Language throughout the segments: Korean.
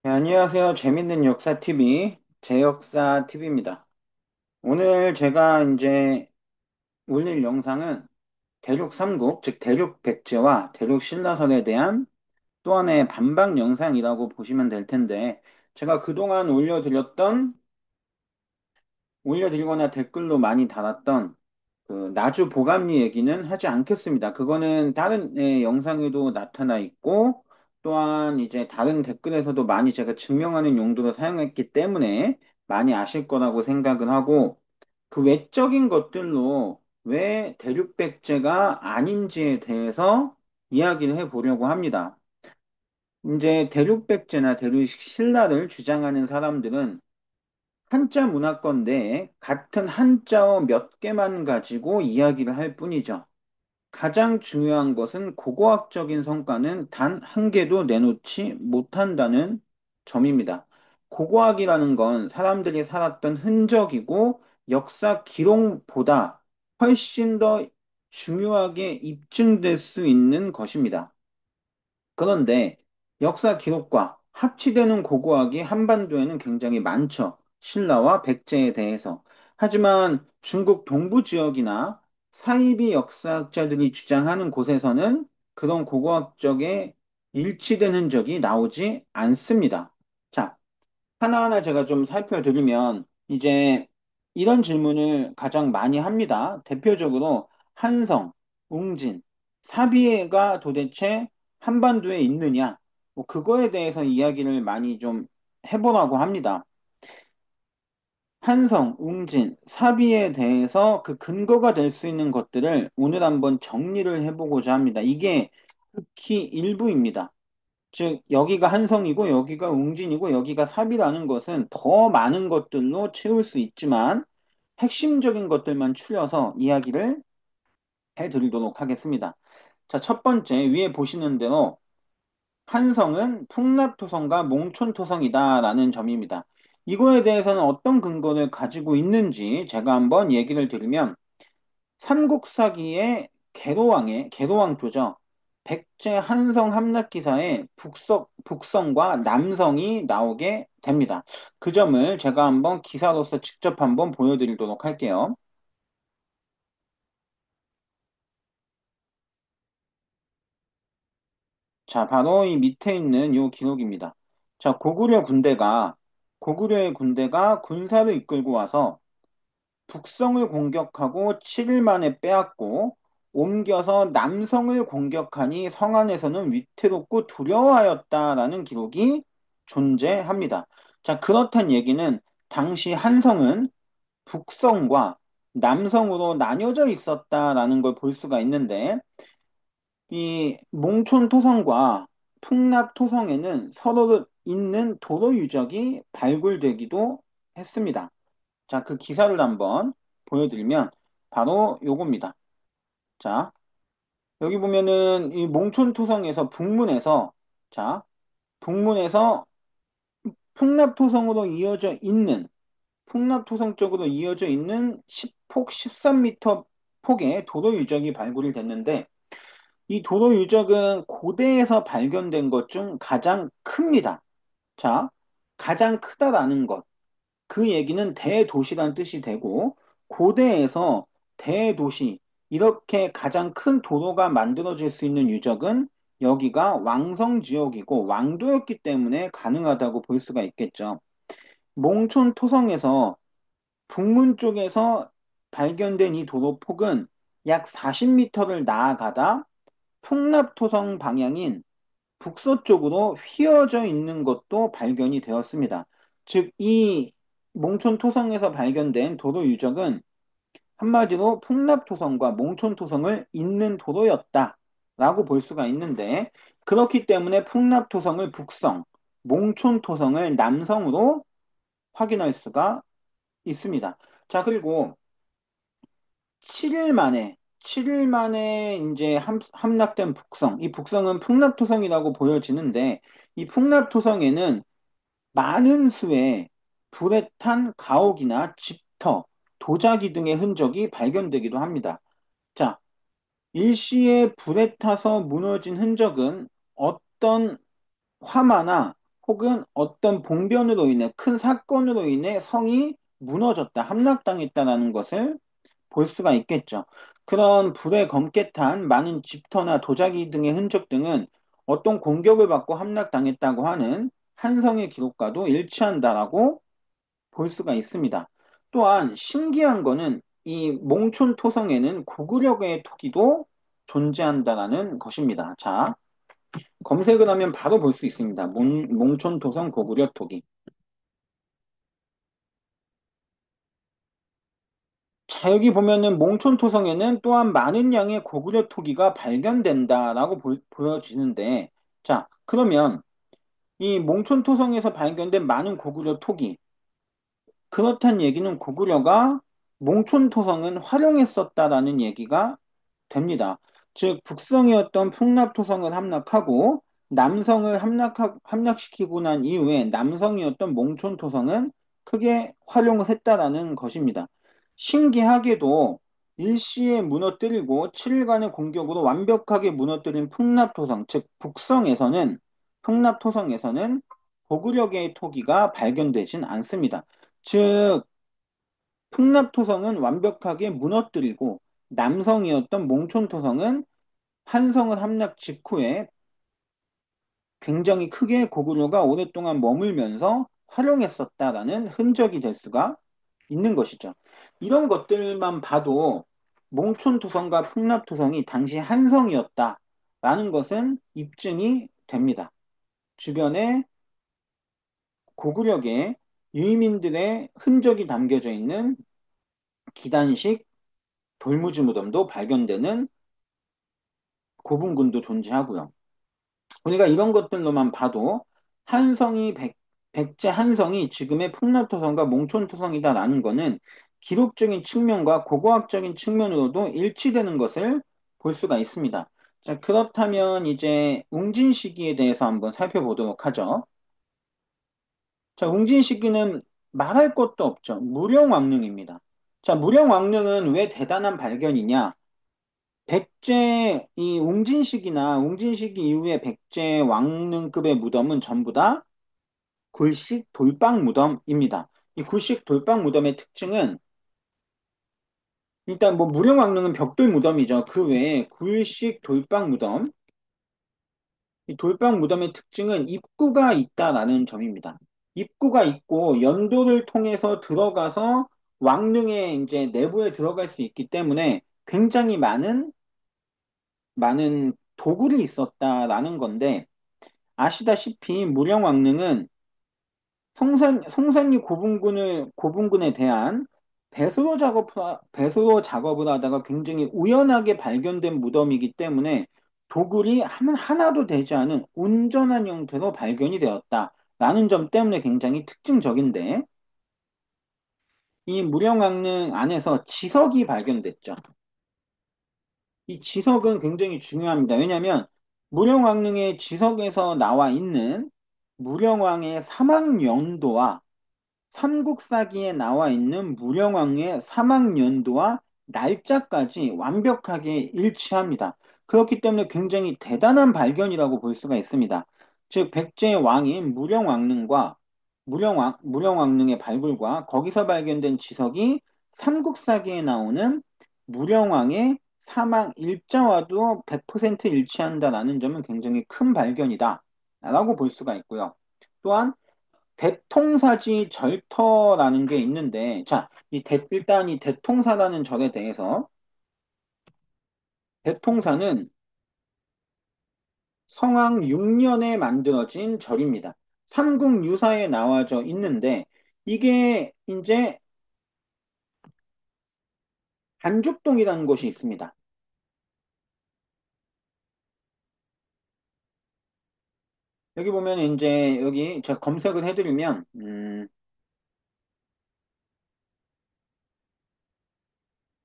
네, 안녕하세요. 재밌는 역사 TV, 제역사 TV입니다. 오늘 제가 이제 올릴 영상은 대륙 삼국, 즉 대륙 백제와 대륙 신라설에 대한 또 하나의 반박 영상이라고 보시면 될 텐데, 제가 그동안 올려드리거나 댓글로 많이 달았던 그 나주 보감리 얘기는 하지 않겠습니다. 그거는 다른 영상에도 나타나 있고, 또한 이제 다른 댓글에서도 많이 제가 증명하는 용도로 사용했기 때문에 많이 아실 거라고 생각을 하고, 그 외적인 것들로 왜 대륙백제가 아닌지에 대해서 이야기를 해보려고 합니다. 이제 대륙백제나 대륙신라를 주장하는 사람들은 한자 문화권 내에 같은 한자어 몇 개만 가지고 이야기를 할 뿐이죠. 가장 중요한 것은 고고학적인 성과는 단 한 개도 내놓지 못한다는 점입니다. 고고학이라는 건 사람들이 살았던 흔적이고 역사 기록보다 훨씬 더 중요하게 입증될 수 있는 것입니다. 그런데 역사 기록과 합치되는 고고학이 한반도에는 굉장히 많죠. 신라와 백제에 대해서. 하지만 중국 동부 지역이나 사이비 역사학자들이 주장하는 곳에서는 그런 고고학적의 일치된 흔적이 나오지 않습니다. 자, 하나하나 제가 좀 살펴드리면 이제 이런 질문을 가장 많이 합니다. 대표적으로 한성, 웅진, 사비가 도대체 한반도에 있느냐? 뭐 그거에 대해서 이야기를 많이 좀 해보라고 합니다. 한성, 웅진, 사비에 대해서 그 근거가 될 수 있는 것들을 오늘 한번 정리를 해보고자 합니다. 이게 극히 일부입니다. 즉, 여기가 한성이고, 여기가 웅진이고, 여기가 삽이라는 것은 더 많은 것들로 채울 수 있지만, 핵심적인 것들만 추려서 이야기를 해드리도록 하겠습니다. 자, 첫 번째, 위에 보시는 대로, 한성은 풍납토성과 몽촌토성이다라는 점입니다. 이거에 대해서는 어떤 근거를 가지고 있는지 제가 한번 얘기를 드리면, 삼국사기의 계로왕조죠. 백제 한성 함락기사에 북성과 남성이 나오게 됩니다. 그 점을 제가 한번 기사로서 직접 한번 보여드리도록 할게요. 자, 바로 이 밑에 있는 요 기록입니다. 자, 고구려의 군대가 군사를 이끌고 와서 북성을 공격하고 7일 만에 빼앗고 옮겨서 남성을 공격하니 성 안에서는 위태롭고 두려워하였다라는 기록이 존재합니다. 자, 그렇단 얘기는 당시 한성은 북성과 남성으로 나뉘어져 있었다라는 걸 볼 수가 있는데 이 몽촌토성과 풍납토성에는 서로 있는 도로 유적이 발굴되기도 했습니다. 자, 그 기사를 한번 보여드리면 바로 요겁니다. 자, 여기 보면은 이 몽촌토성에서 자, 북문에서 풍납토성 쪽으로 이어져 있는 10폭 13m 폭의 도로 유적이 발굴이 됐는데 이 도로 유적은 고대에서 발견된 것 중 가장 큽니다. 자, 가장 크다라는 것. 그 얘기는 대도시란 뜻이 되고, 고대에서 대도시, 이렇게 가장 큰 도로가 만들어질 수 있는 유적은 여기가 왕성 지역이고 왕도였기 때문에 가능하다고 볼 수가 있겠죠. 몽촌 토성에서 북문 쪽에서 발견된 이 도로폭은 약 40m를 나아가다 풍납토성 방향인 북서쪽으로 휘어져 있는 것도 발견이 되었습니다. 즉, 이 몽촌토성에서 발견된 도로 유적은 한마디로 풍납토성과 몽촌토성을 잇는 도로였다라고 볼 수가 있는데, 그렇기 때문에 풍납토성을 북성, 몽촌토성을 남성으로 확인할 수가 있습니다. 자, 그리고 7일 만에 이제 함락된 북성, 이 북성은 풍납토성이라고 보여지는데, 이 풍납토성에는 많은 수의 불에 탄 가옥이나 집터, 도자기 등의 흔적이 발견되기도 합니다. 자, 일시에 불에 타서 무너진 흔적은 어떤 화마나 혹은 어떤 봉변으로 인해 큰 사건으로 인해 성이 무너졌다, 함락당했다라는 것을 볼 수가 있겠죠. 그런 불에 검게 탄 많은 집터나 도자기 등의 흔적 등은 어떤 공격을 받고 함락당했다고 하는 한성의 기록과도 일치한다라고 볼 수가 있습니다. 또한 신기한 거는 이 몽촌 토성에는 고구려의 토기도 존재한다라는 것입니다. 자, 검색을 하면 바로 볼 수 있습니다. 몽촌 토성 고구려 토기. 자, 여기 보면은 몽촌 토성에는 또한 많은 양의 고구려 토기가 발견된다라고 보여지는데, 자, 그러면 이 몽촌 토성에서 발견된 많은 고구려 토기, 그렇단 얘기는 고구려가 몽촌토성은 활용했었다라는 얘기가 됩니다. 즉, 북성이었던 풍납토성을 함락하고 남성을 함락시키고 난 이후에 남성이었던 몽촌토성은 크게 활용을 했다라는 것입니다. 신기하게도 일시에 무너뜨리고 7일간의 공격으로 완벽하게 무너뜨린 풍납토성, 즉 풍납토성에서는 고구려계의 토기가 발견되진 않습니다. 즉, 풍납토성은 완벽하게 무너뜨리고 남성이었던 몽촌토성은 한성을 함락 직후에 굉장히 크게 고구려가 오랫동안 머물면서 활용했었다라는 흔적이 될 수가 있는 것이죠. 이런 것들만 봐도 몽촌토성과 풍납토성이 당시 한성이었다라는 것은 입증이 됩니다. 주변에 고구려계 유의민들의 흔적이 담겨져 있는 기단식 돌무지 무덤도 발견되는 고분군도 존재하고요. 우리가 이런 것들로만 봐도 한성이 백제 한성이 지금의 풍납토성과 몽촌토성이다라는 것은 기록적인 측면과 고고학적인 측면으로도 일치되는 것을 볼 수가 있습니다. 자, 그렇다면 이제 웅진 시기에 대해서 한번 살펴보도록 하죠. 자, 웅진 시기는 말할 것도 없죠. 무령왕릉입니다. 자, 무령왕릉은 왜 대단한 발견이냐? 백제 이 웅진식이 이후에 백제 왕릉급의 무덤은 전부 다 굴식 돌방 무덤입니다. 이 굴식 돌방 무덤의 특징은 일단 뭐 무령왕릉은 벽돌 무덤이죠. 그 외에 굴식 돌방 무덤, 이 돌방 무덤의 특징은 입구가 있다라는 점입니다. 입구가 있고 연도를 통해서 들어가서 왕릉의 이제 내부에 들어갈 수 있기 때문에 굉장히 많은 도굴이 있었다라는 건데 아시다시피 무령왕릉은 송산리 고분군에 대한 배수로 작업을 하다가 굉장히 우연하게 발견된 무덤이기 때문에 도굴이 하나도 되지 않은 온전한 형태로 발견이 되었다라는 점 때문에 굉장히 특징적인데 이 무령왕릉 안에서 지석이 발견됐죠. 이 지석은 굉장히 중요합니다. 왜냐하면 무령왕릉의 지석에서 나와 있는 무령왕의 사망 연도와 삼국사기에 나와 있는 무령왕의 사망 연도와 날짜까지 완벽하게 일치합니다. 그렇기 때문에 굉장히 대단한 발견이라고 볼 수가 있습니다. 즉 백제의 왕인 무령왕릉의 발굴과 거기서 발견된 지석이 삼국사기에 나오는 무령왕의 사망 일자와도 100% 일치한다라는 점은 굉장히 큰 발견이다. 라고 볼 수가 있고요. 또한 대통사지 절터라는 게 있는데, 자, 일단 이 대통사라는 절에 대해서, 대통사는 성왕 6년에 만들어진 절입니다. 삼국유사에 나와져 있는데, 이게 이제 반죽동이라는 곳이 있습니다. 여기 보면 이제 여기 제가 검색을 해드리면,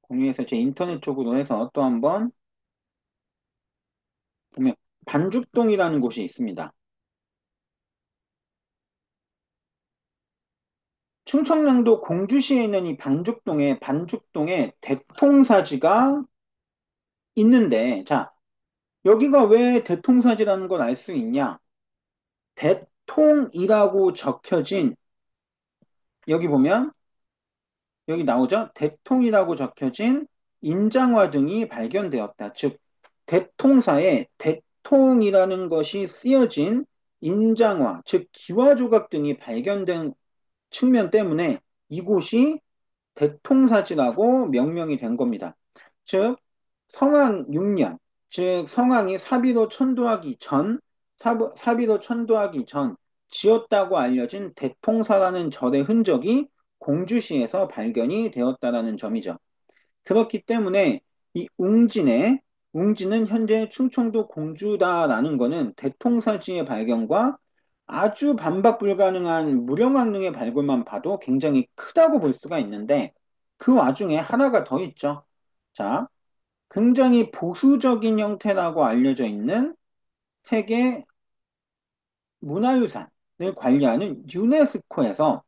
공유해서 제 인터넷 쪽으로 해서 또 한번 보면 반죽동이라는 곳이 있습니다. 충청남도 공주시에 있는 이 반죽동에 대통사지가 있는데, 자, 여기가 왜 대통사지라는 걸 알 수 있냐? 대통이라고 적혀진 여기 보면 여기 나오죠? 대통이라고 적혀진 인장화 등이 발견되었다. 즉 대통사에 대통이라는 것이 쓰여진 인장화, 즉 기와 조각 등이 발견된 측면 때문에 이곳이 대통사지라고 명명이 된 겁니다. 즉 성왕 6년, 즉 성왕이 사비로 천도하기 전, 사비로 천도하기 전 지었다고 알려진 대통사라는 절의 흔적이 공주시에서 발견이 되었다라는 점이죠. 그렇기 때문에 이 웅진은 현재 충청도 공주다라는 것은 대통사지의 발견과 아주 반박 불가능한 무령왕릉의 발굴만 봐도 굉장히 크다고 볼 수가 있는데 그 와중에 하나가 더 있죠. 자, 굉장히 보수적인 형태라고 알려져 있는 세계 문화유산을 관리하는 유네스코에서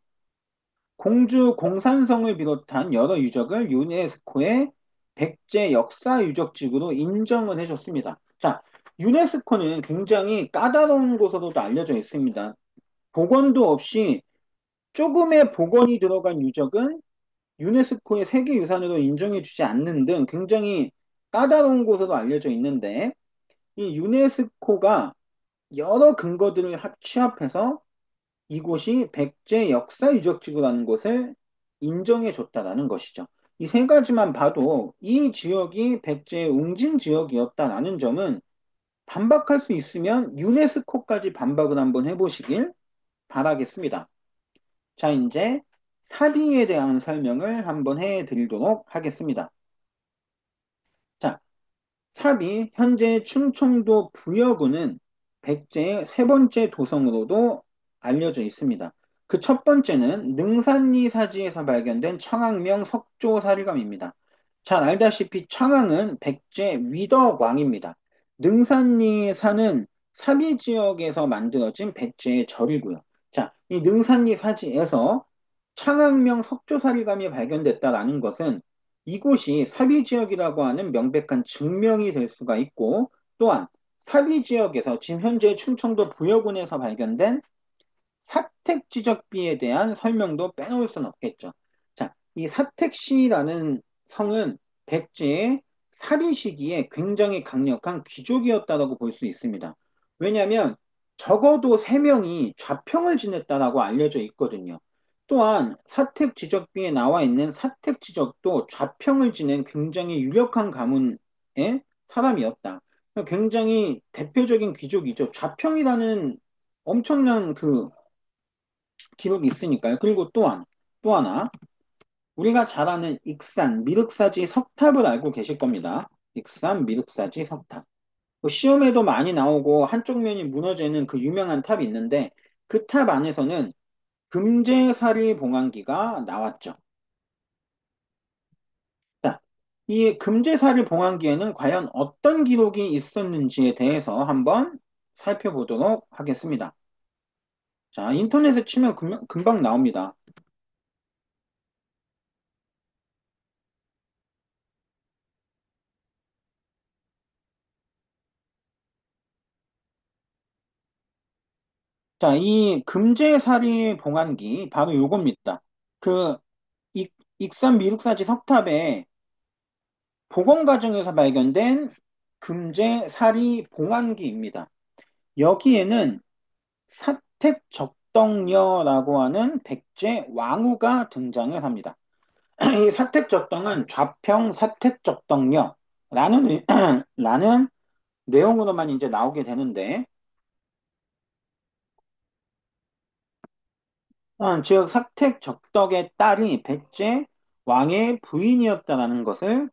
공주 공산성을 비롯한 여러 유적을 유네스코의 백제 역사 유적지구로 인정을 해줬습니다. 자, 유네스코는 굉장히 까다로운 곳으로도 알려져 있습니다. 복원도 없이 조금의 복원이 들어간 유적은 유네스코의 세계유산으로 인정해주지 않는 등 굉장히 까다로운 곳으로 알려져 있는데 이 유네스코가 여러 근거들을 취합해서 이곳이 백제 역사유적지구라는 곳을 인정해줬다라는 것이죠. 이 세 가지만 봐도 이 지역이 백제 웅진 지역이었다라는 점은 반박할 수 있으면 유네스코까지 반박을 한번 해보시길 바라겠습니다. 자, 이제 사비에 대한 설명을 한번 해드리도록 하겠습니다. 자, 삽이 현재 충청도 부여군은 백제의 세 번째 도성으로도 알려져 있습니다. 그 첫 번째는 능산리 사지에서 발견된 청학명 석조사리감입니다. 잘 알다시피 청항은 백제 위덕왕입니다. 능산리에 사는 사비 지역에서 만들어진 백제의 절이고요. 자, 이 능산리 사지에서 창학명 석조사리감이 발견됐다라는 것은 이곳이 사비 지역이라고 하는 명백한 증명이 될 수가 있고 또한 사비 지역에서 지금 현재 충청도 부여군에서 발견된 사택지적비에 대한 설명도 빼놓을 수는 없겠죠. 자, 이 사택시라는 성은 백제의 사비 시기에 굉장히 강력한 귀족이었다고 볼 수 있습니다. 왜냐하면 적어도 3명이 좌평을 지냈다라고 알려져 있거든요. 또한 사택지적비에 나와 있는 사택지적도 좌평을 지낸 굉장히 유력한 가문의 사람이었다. 굉장히 대표적인 귀족이죠. 좌평이라는 엄청난 그 기록이 있으니까요. 그리고 또 하나, 우리가 잘 아는 익산, 미륵사지 석탑을 알고 계실 겁니다. 익산, 미륵사지 석탑. 뭐 시험에도 많이 나오고 한쪽 면이 무너지는 그 유명한 탑이 있는데 그 탑 안에서는 금제사리 봉안기가 나왔죠. 자, 이 금제사리 봉안기에는 과연 어떤 기록이 있었는지에 대해서 한번 살펴보도록 하겠습니다. 자, 인터넷에 치면 금방 나옵니다. 자, 이 금제사리 봉안기 바로 요겁니다. 그 익산 미륵사지 석탑에 복원 과정에서 발견된 금제사리 봉안기입니다. 여기에는 사택적덩녀라고 하는 백제 왕후가 등장을 합니다. 이 사택적덩은 좌평 사택적덩녀라는 라는 내용으로만 이제 나오게 되는데 즉 사택적덕의 딸이 백제 왕의 부인이었다라는 것을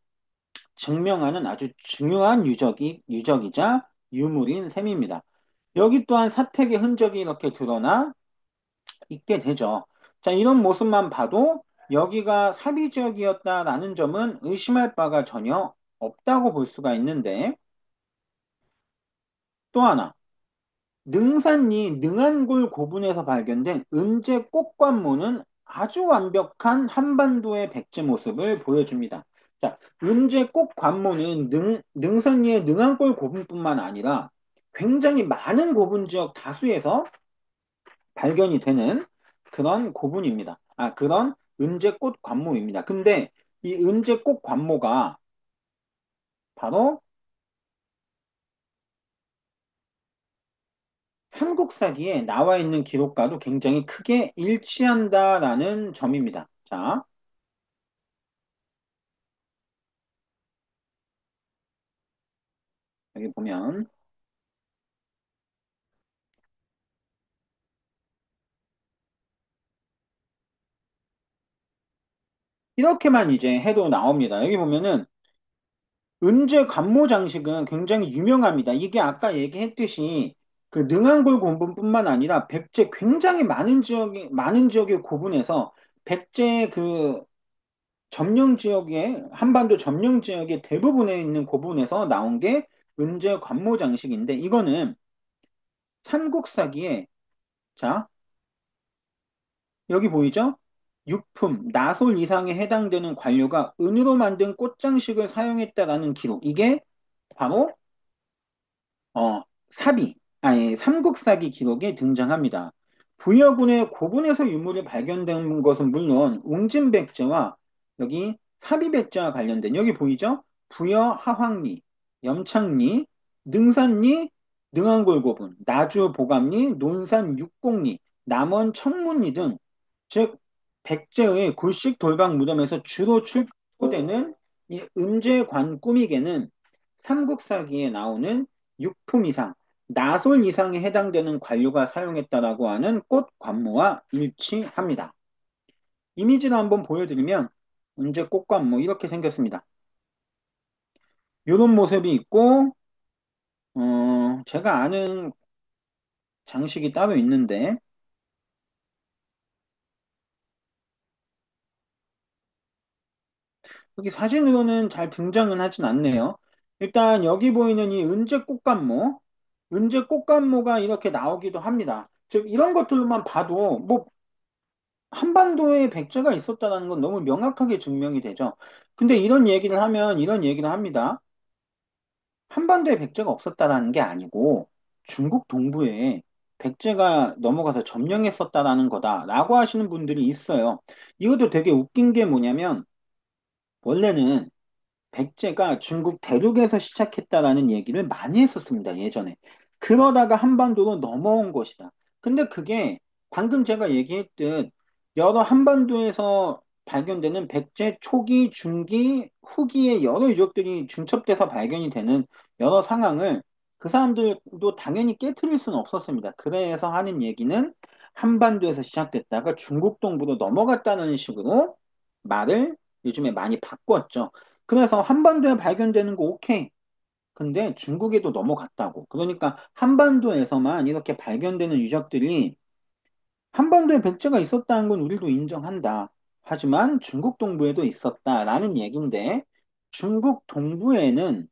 증명하는 아주 중요한 유적이자 유물인 셈입니다. 여기 또한 사택의 흔적이 이렇게 드러나 있게 되죠. 자, 이런 모습만 봐도 여기가 사비 지역이었다라는 점은 의심할 바가 전혀 없다고 볼 수가 있는데 또 하나 능산리 능안굴 고분에서 발견된 은제 꽃관모는 아주 완벽한 한반도의 백제 모습을 보여줍니다. 자, 은제 꽃관모는 능선리의 능안굴 고분뿐만 아니라 굉장히 많은 고분 지역 다수에서 발견이 되는 그런 고분입니다. 아, 그런 은제꽃 관모입니다. 근데 이 은제꽃 관모가 바로 삼국사기에 나와 있는 기록과도 굉장히 크게 일치한다라는 점입니다. 자, 여기 보면 이렇게만 이제 해도 나옵니다. 여기 보면은 은제 관모 장식은 굉장히 유명합니다. 이게 아까 얘기했듯이 그 능한골 고분뿐만 아니라 백제 굉장히 많은 지역의 고분에서 백제 그 점령 지역에 한반도 점령 지역의 대부분에 있는 고분에서 나온 게 은제 관모 장식인데 이거는 삼국사기에 자 여기 보이죠? 육품, 나솔 이상에 해당되는 관료가 은으로 만든 꽃장식을 사용했다라는 기록. 이게 바로 어, 삼국사기 기록에 등장합니다. 부여군의 고분에서 유물이 발견된 것은 물론 웅진백제와 여기 사비백제와 관련된 여기 보이죠? 부여 하황리, 염창리, 능산리, 능안골고분, 나주 보감리, 논산 육공리, 남원 청문리 등 즉 백제의 골식 돌박 무덤에서 주로 출토되는 이 은제관 꾸미개는 삼국사기에 나오는 육품 이상, 나솔 이상에 해당되는 관료가 사용했다라고 하는 꽃 관모와 일치합니다. 이미지를 한번 보여드리면 이제 꽃관모 이렇게 생겼습니다. 이런 모습이 있고 제가 아는 장식이 따로 있는데 여기 사진으로는 잘 등장은 하진 않네요. 일단 여기 보이는 이 은제 꽃감모가 이렇게 나오기도 합니다. 즉 이런 것들만 봐도 뭐 한반도에 백제가 있었다는 건 너무 명확하게 증명이 되죠. 근데 이런 얘기를 하면 이런 얘기를 합니다. 한반도에 백제가 없었다라는 게 아니고 중국 동부에 백제가 넘어가서 점령했었다라는 거다라고 하시는 분들이 있어요. 이것도 되게 웃긴 게 뭐냐면 원래는 백제가 중국 대륙에서 시작했다라는 얘기를 많이 했었습니다, 예전에. 그러다가 한반도로 넘어온 것이다. 근데 그게 방금 제가 얘기했듯 여러 한반도에서 발견되는 백제 초기, 중기, 후기의 여러 유적들이 중첩돼서 발견이 되는 여러 상황을 그 사람들도 당연히 깨트릴 수는 없었습니다. 그래서 하는 얘기는 한반도에서 시작됐다가 중국 동부로 넘어갔다는 식으로 말을 요즘에 많이 바꿨죠. 그래서 한반도에 발견되는 거 오케이. 근데 중국에도 넘어갔다고. 그러니까 한반도에서만 이렇게 발견되는 유적들이 한반도에 백제가 있었다는 건 우리도 인정한다. 하지만 중국 동부에도 있었다라는 얘기인데 중국 동부에는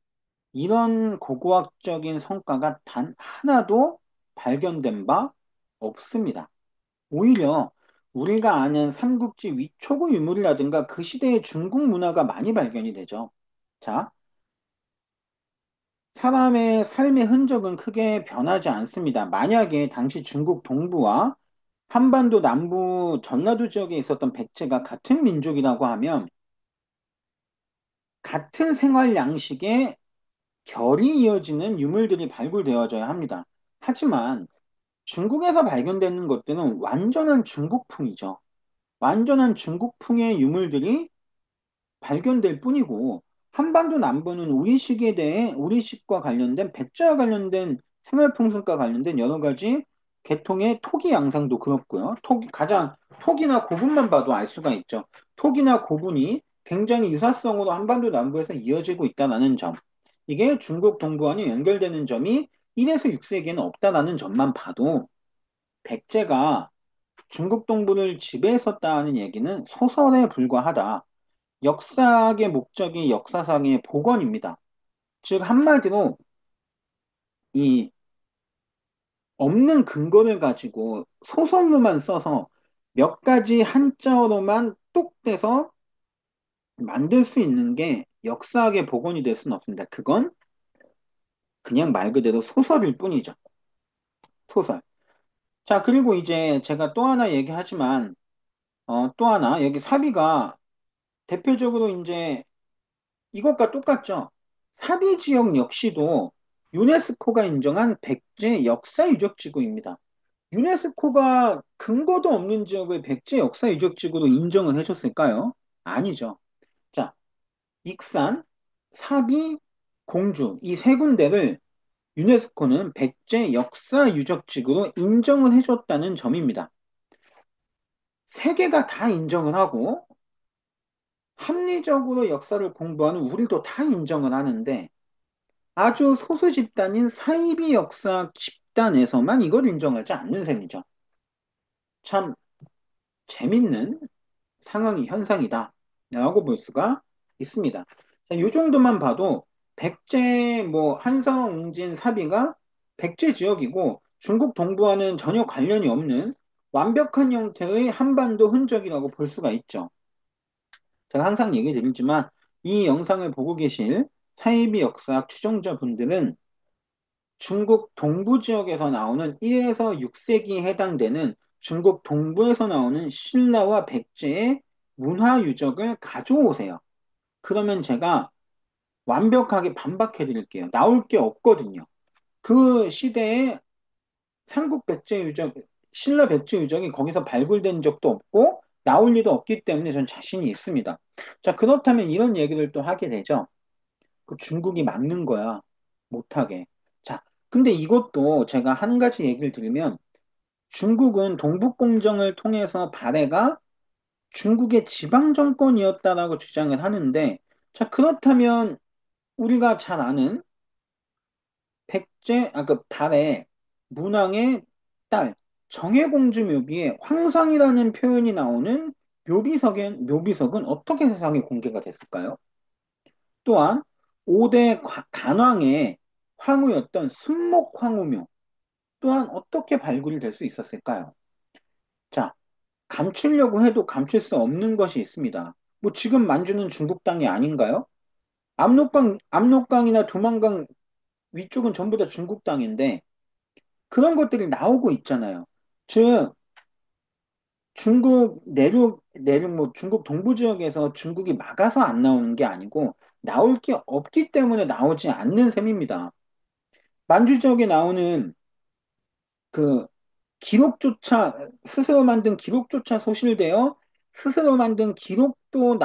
이런 고고학적인 성과가 단 하나도 발견된 바 없습니다. 오히려 우리가 아는 삼국지 위초고 유물이라든가 그 시대의 중국 문화가 많이 발견이 되죠. 자, 사람의 삶의 흔적은 크게 변하지 않습니다. 만약에 당시 중국 동부와 한반도 남부 전라도 지역에 있었던 백제가 같은 민족이라고 하면 같은 생활 양식의 결이 이어지는 유물들이 발굴되어져야 합니다. 하지만 중국에서 발견되는 것들은 완전한 중국풍이죠. 완전한 중국풍의 유물들이 발견될 뿐이고 한반도 남부는 우리식에 대해 우리식과 관련된 백제와 관련된 생활풍습과 관련된 여러 가지 계통의 토기 양상도 그렇고요. 가장 톡이나 고분만 봐도 알 수가 있죠. 톡이나 고분이 굉장히 유사성으로 한반도 남부에서 이어지고 있다는 점. 이게 중국 동부와는 연결되는 점이 1에서 6세기에는 없다라는 점만 봐도 백제가 중국 동부를 지배했었다는 얘기는 소설에 불과하다. 역사학의 목적이 역사상의 복원입니다. 즉, 한마디로 이 없는 근거를 가지고 소설로만 써서 몇 가지 한자어로만 뚝 떼서 만들 수 있는 게 역사학의 복원이 될 수는 없습니다. 그건 그냥 말 그대로 소설일 뿐이죠. 소설. 자, 그리고 이제 제가 또 하나 얘기하지만, 또 하나, 여기 사비가 대표적으로 이제 이것과 똑같죠. 사비 지역 역시도 유네스코가 인정한 백제 역사 유적 지구입니다. 유네스코가 근거도 없는 지역을 백제 역사 유적 지구로 인정을 해줬을까요? 아니죠. 자, 익산, 사비, 공주 이 세 군데를 유네스코는 백제 역사 유적 지구로 인정을 해줬다는 점입니다. 세 개가 다 인정을 하고 합리적으로 역사를 공부하는 우리도 다 인정을 하는데 아주 소수 집단인 사이비 역사 집단에서만 이걸 인정하지 않는 셈이죠. 참 재밌는 상황이 현상이다. 라고 볼 수가 있습니다. 자, 이 정도만 봐도 백제, 뭐, 한성, 웅진, 사비가 백제 지역이고 중국 동부와는 전혀 관련이 없는 완벽한 형태의 한반도 흔적이라고 볼 수가 있죠. 제가 항상 얘기 드리지만 이 영상을 보고 계실 사이비 역사학 추종자분들은 중국 동부 지역에서 나오는 1에서 6세기에 해당되는 중국 동부에서 나오는 신라와 백제의 문화 유적을 가져오세요. 그러면 제가 완벽하게 반박해 드릴게요. 나올 게 없거든요. 그 시대에 삼국 백제 유적, 신라 백제 유적이 거기서 발굴된 적도 없고 나올 리도 없기 때문에 전 자신이 있습니다. 자, 그렇다면 이런 얘기를 또 하게 되죠. 그 중국이 막는 거야. 못하게. 자, 근데 이것도 제가 한 가지 얘기를 드리면 중국은 동북공정을 통해서 발해가 중국의 지방 정권이었다라고 주장을 하는데 자, 그렇다면 우리가 잘 아는 그 발해 문왕의 딸 정해공주 묘비에 황상이라는 표현이 나오는 묘비석은 어떻게 세상에 공개가 됐을까요? 또한 5대 단왕의 황후였던 순목황후묘 또한 어떻게 발굴이 될 수 있었을까요? 자, 감추려고 해도 감출 수 없는 것이 있습니다. 뭐 지금 만주는 중국 땅이 아닌가요? 압록강이나 두만강 위쪽은 전부 다 중국 땅인데 그런 것들이 나오고 있잖아요. 즉, 뭐 중국 동부 지역에서 중국이 막아서 안 나오는 게 아니고 나올 게 없기 때문에 나오지 않는 셈입니다. 만주 지역에 나오는 그 기록조차 스스로 만든 기록조차 소실되어 스스로 만든 기록도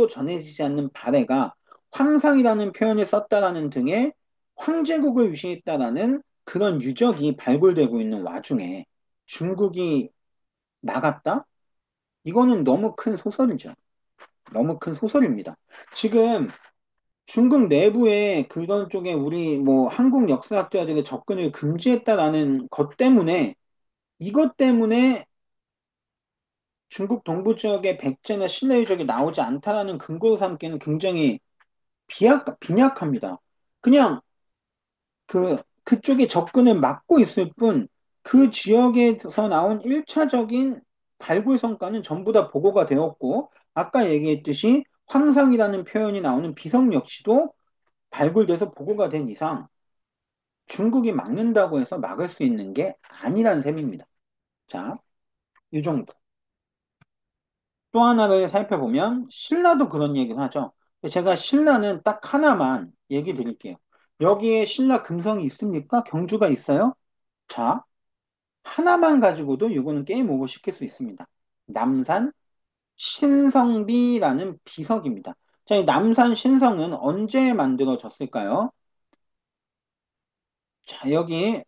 전해지지 않는 발해가 황상이라는 표현을 썼다라는 등의 황제국을 위시했다라는 그런 유적이 발굴되고 있는 와중에 중국이 나갔다? 이거는 너무 큰 소설이죠. 너무 큰 소설입니다. 지금 중국 내부에 그런 쪽에 우리 뭐 한국 역사학자들의 접근을 금지했다라는 것 때문에 이것 때문에 중국 동부 지역의 백제나 신라 유적이 나오지 않다라는 근거로 삼기는 굉장히 빈약합니다. 그냥 그쪽에 접근을 막고 있을 뿐 그 지역에서 나온 1차적인 발굴 성과는 전부 다 보고가 되었고 아까 얘기했듯이 황상이라는 표현이 나오는 비석 역시도 발굴돼서 보고가 된 이상 중국이 막는다고 해서 막을 수 있는 게 아니란 셈입니다. 자, 이 정도. 또 하나를 살펴보면 신라도 그런 얘기를 하죠. 제가 신라는 딱 하나만 얘기 드릴게요. 여기에 신라 금성이 있습니까? 경주가 있어요? 자, 하나만 가지고도 이거는 게임 오버 시킬 수 있습니다. 남산 신성비라는 비석입니다. 자, 이 남산 신성은 언제 만들어졌을까요? 자, 여기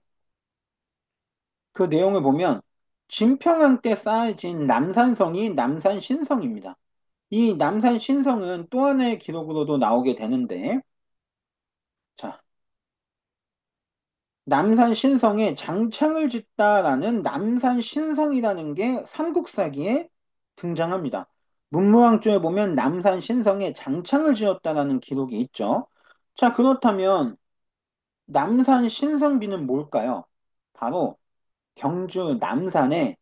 그 내용을 보면 진평양 때 쌓여진 남산성이 남산신성입니다. 이 남산신성은 또 하나의 기록으로도 나오게 되는데, 자, 남산신성에 장창을 짓다라는 남산신성이라는 게 삼국사기에 등장합니다. 문무왕조에 보면 남산신성에 장창을 지었다라는 기록이 있죠. 자, 그렇다면 남산신성비는 뭘까요? 바로 경주 남산에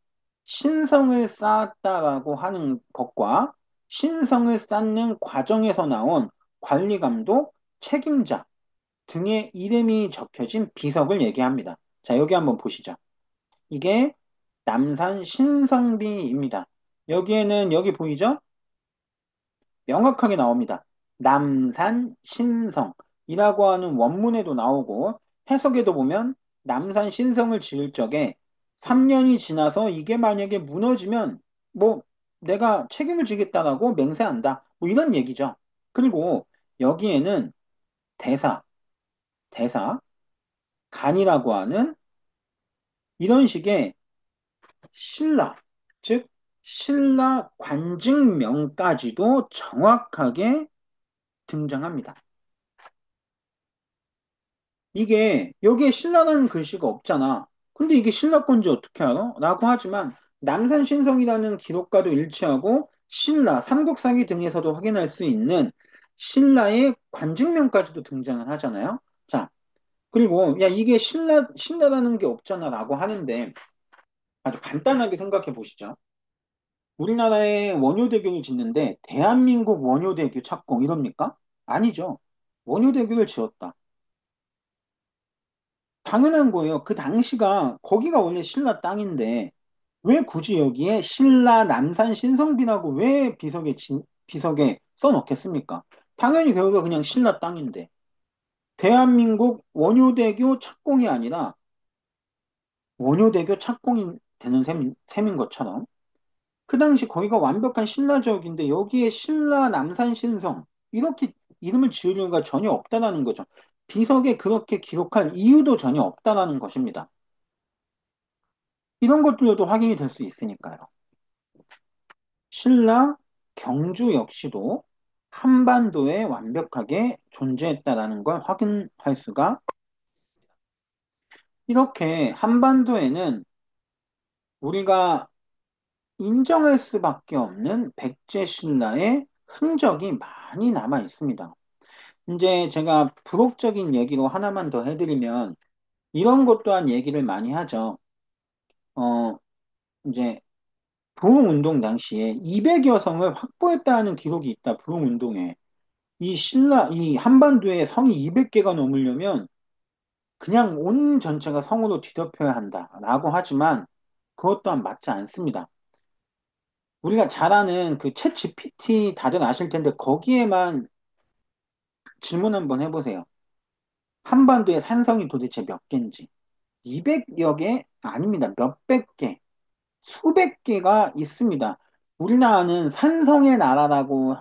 신성을 쌓았다라고 하는 것과 신성을 쌓는 과정에서 나온 관리감독, 책임자 등의 이름이 적혀진 비석을 얘기합니다. 자, 여기 한번 보시죠. 이게 남산 신성비입니다. 여기에는 여기 보이죠? 명확하게 나옵니다. 남산 신성이라고 하는 원문에도 나오고 해석에도 보면 남산 신성을 지을 적에 3년이 지나서 이게 만약에 무너지면 뭐 내가 책임을 지겠다라고 맹세한다. 뭐 이런 얘기죠. 그리고 여기에는 대사, 대사, 간이라고 하는 이런 식의 신라, 즉 신라 관직명까지도 정확하게 등장합니다. 이게 여기에 신라라는 글씨가 없잖아. 근데 이게 신라 건지 어떻게 알아? 라고 하지만 남산신성이라는 기록과도 일치하고 신라, 삼국사기 등에서도 확인할 수 있는 신라의 관직명까지도 등장을 하잖아요. 자, 그리고 야 이게 신라라는 게 없잖아 라고 하는데 아주 간단하게 생각해 보시죠. 우리나라에 원효대교를 짓는데 대한민국 원효대교 착공 이럽니까? 아니죠. 원효대교를 지었다. 당연한 거예요. 그 당시가 거기가 원래 신라 땅인데 왜 굳이 여기에 신라 남산 신성비라고 왜 비석에 써놓겠습니까? 당연히 거기가 그냥 신라 땅인데 대한민국 원효대교 착공이 아니라 원효대교 착공이 되는 셈인 것처럼 그 당시 거기가 완벽한 신라 지역인데 여기에 신라 남산 신성 이렇게 이름을 지을 이유가 전혀 없다라는 거죠. 비석에 그렇게 기록할 이유도 전혀 없다라는 것입니다. 이런 것들도 확인이 될 수 있으니까요. 신라 경주 역시도 한반도에 완벽하게 존재했다라는 걸 확인할 수가 이렇게 한반도에는 우리가 인정할 수밖에 없는 백제 신라의 흔적이 많이 남아 있습니다. 이제 제가 부록적인 얘기로 하나만 더 해드리면 이런 것 또한 얘기를 많이 하죠. 어, 이제 부흥운동 당시에 200여 성을 확보했다는 기록이 있다. 부흥운동에. 이 한반도에 성이 200개가 넘으려면 그냥 온 전체가 성으로 뒤덮여야 한다라고 하지만 그것 또한 맞지 않습니다. 우리가 잘 아는 그 챗 GPT 다들 아실 텐데 거기에만 질문 한번 해보세요. 한반도에 산성이 도대체 몇 개인지. 200여 개? 아닙니다. 몇백 개, 수백 개가 있습니다. 우리나라는 산성의 나라라고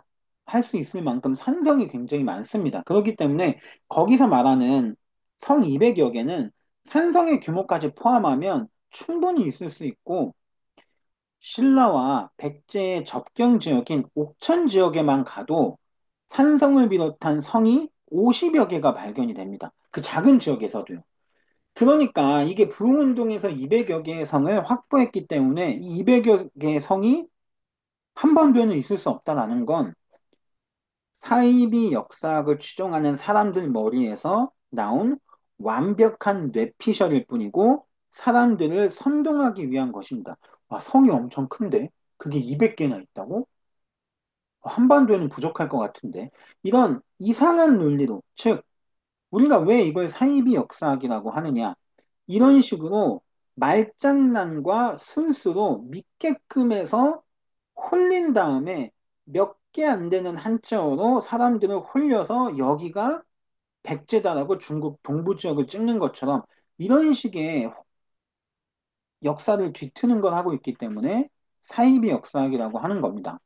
할 수 있을 만큼 산성이 굉장히 많습니다. 그렇기 때문에 거기서 말하는 성 200여 개는 산성의 규모까지 포함하면 충분히 있을 수 있고 신라와 백제의 접경 지역인 옥천 지역에만 가도 산성을 비롯한 성이 50여 개가 발견이 됩니다. 그 작은 지역에서도요. 그러니까 이게 부흥운동에서 200여 개의 성을 확보했기 때문에 이 200여 개의 성이 한 번도에는 있을 수 없다라는 건 사이비 역사학을 추종하는 사람들 머리에서 나온 완벽한 뇌피셜일 뿐이고 사람들을 선동하기 위한 것입니다. 와, 성이 엄청 큰데? 그게 200개나 있다고? 한반도에는 부족할 것 같은데. 이런 이상한 논리로, 즉, 우리가 왜 이걸 사이비 역사학이라고 하느냐? 이런 식으로 말장난과 순수로 믿게끔 해서 홀린 다음에 몇 개 안 되는 한자어로 사람들을 홀려서 여기가 백제다라고 중국 동부 지역을 찍는 것처럼 이런 식의 역사를 뒤트는 걸 하고 있기 때문에 사이비 역사학이라고 하는 겁니다.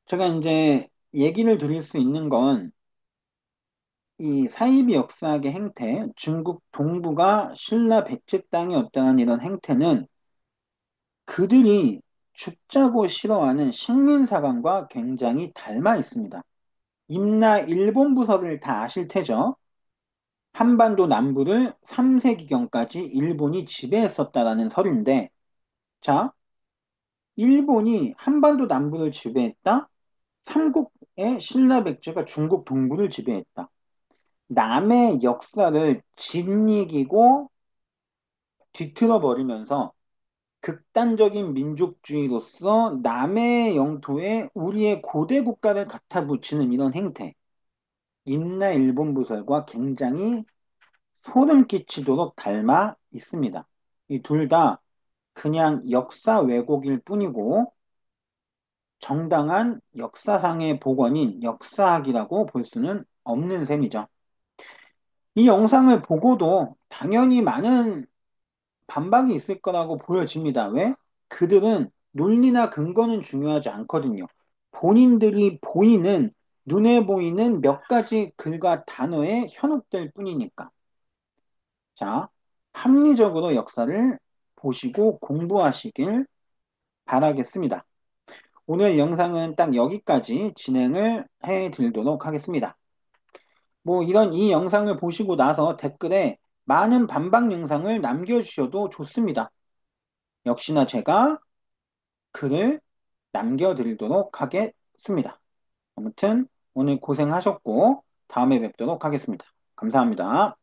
제가 이제 얘기를 드릴 수 있는 건 이 사이비 역사학의 행태, 중국 동부가 신라 백제 땅이었다는 이런 행태는 그들이 죽자고 싫어하는 식민사관과 굉장히 닮아 있습니다. 임나 일본 부서를 다 아실 테죠? 한반도 남부를 3세기경까지 일본이 지배했었다라는 설인데, 자, 일본이 한반도 남부를 지배했다? 삼국의 신라 백제가 중국 동부를 지배했다. 남의 역사를 짓이기고 뒤틀어 버리면서 극단적인 민족주의로서 남의 영토에 우리의 고대 국가를 갖다 붙이는 이런 행태, 임나 일본 부설과 굉장히 소름 끼치도록 닮아 있습니다. 이 둘 다 그냥 역사 왜곡일 뿐이고 정당한 역사상의 복원인 역사학이라고 볼 수는 없는 셈이죠. 이 영상을 보고도 당연히 많은 반박이 있을 거라고 보여집니다. 왜? 그들은 논리나 근거는 중요하지 않거든요. 본인들이 보이는, 눈에 보이는 몇 가지 글과 단어의 현혹될 뿐이니까. 자, 합리적으로 역사를 보시고 공부하시길 바라겠습니다. 오늘 영상은 딱 여기까지 진행을 해 드리도록 하겠습니다. 뭐 이런 이 영상을 보시고 나서 댓글에 많은 반박 영상을 남겨주셔도 좋습니다. 역시나 제가 글을 남겨드리도록 하겠습니다. 아무튼 오늘 고생하셨고 다음에 뵙도록 하겠습니다. 감사합니다.